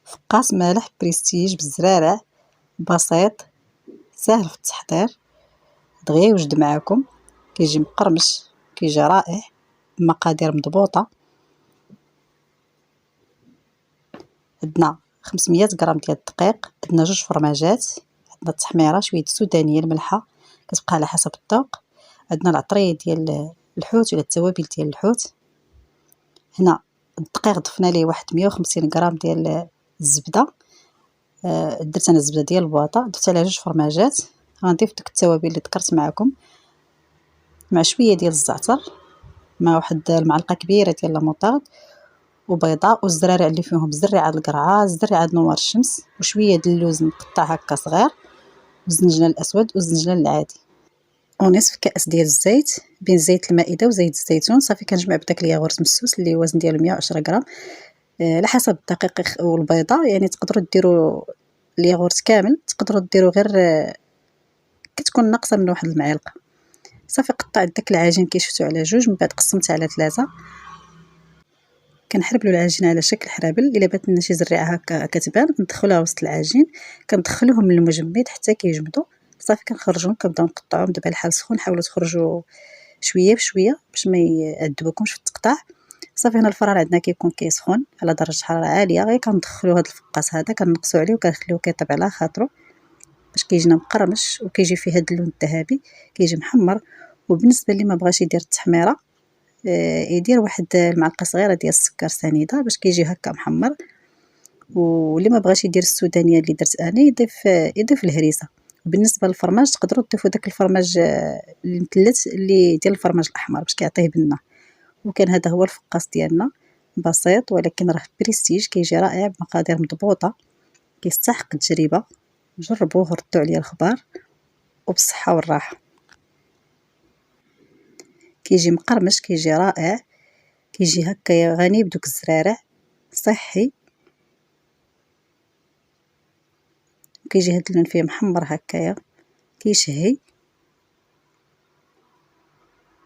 فقاس مالح بريستيج بالزرارع، بسيط ساهل في التحضير، دغيا يوجد معاكم، كيجي مقرمش، كيجي رائع، بمقادير مضبوطه. عندنا 500 غرام ديال الدقيق، عندنا 2 فرماجات، عندنا التحميره شويه السودانيه الملحه كتبقى على حسب الذوق، عندنا العطريه ديال الحوت ولا التوابل ديال الحوت. هنا الدقيق ضفنا ليه واحد 150 غرام ديال الزبده، درت انا الزبده ديال البواطه، درت عليها 2 فرماجات. غنضيف ديك التوابل اللي ذكرت معكم مع شويه ديال الزعتر، مع واحد المعلقه كبيره ديال لاموطارد، وبيضاء، والزرارع اللي فيهم زريعه القرعه، زريعه نوار الشمس، وشويه ديال اللوز مقطع هكا صغير، والزنجلان الاسود والزنجلان العادي، ونصف كاس ديال الزيت بين زيت المائده وزيت الزيتون. صافي كنجمع بداك الياغورت مسوس اللي وزن ديالو 110 غرام على حسب الدقيق والبيضه. يعني تقدروا ديروا الياغورت كامل، تقدروا ديروا غير كتكون ناقصه من واحد المعلقه. صافي قطعت داك العجين كي شفتوا على 2، من بعد قسمت على 3. كنحربلوا العجين على شكل حرابل. الا بات لنا شي زريعه هكا كتبان كندخلوها وسط العجين، كندخلوهم للمجمد حتى كيجمدوا. صافي كنخرجوهم، كنبداو نقطعوهم دابا الحال سخون. حاولوا تخرجوا شويه بشويه باش ما يعذبوكمش في التقطاع. صافي هنا الفران عندنا كيكون كيسخن على درجه حراره عاليه، غير كندخلوا هذا الفقاس هذا كنقصوا عليه وكنخليوه كيطيب على خاطرو باش كيجينا مقرمش وكيجي فيه هذا اللون الذهبي، كيجي محمر. وبالنسبه اللي ما بغاش يدير التحميره يدير واحد المعلقه صغيره ديال السكر سنيده باش كيجي هكا محمر. واللي ما بغاش يدير السودانيه اللي درت انا يضيف الهريسه. وبالنسبه للفرماج تقدروا تضيفوا داك الفرماج المثلث اللي ديال الفرماج الاحمر باش كيعطيه بنه. وكان هذا هو الفقاس ديالنا، بسيط ولكن راه بريستيج، كيجي رائع بمقادير مضبوطه، كيستحق التجربه. جربوه وردوا عليا الخبار، وبالصحه والراحه. كيجي مقرمش، كيجي رائع، كيجي هكا غني بدوك الزرارع، صحي، كيجي هاد اللون فيه محمر هكايا، كيشهي.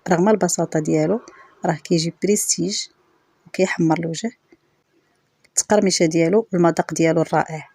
رغم البساطه ديالو راه كيجي بريستيج وكيحمر الوجه. التقرمشه ديالو والمذاق ديالو الرائع.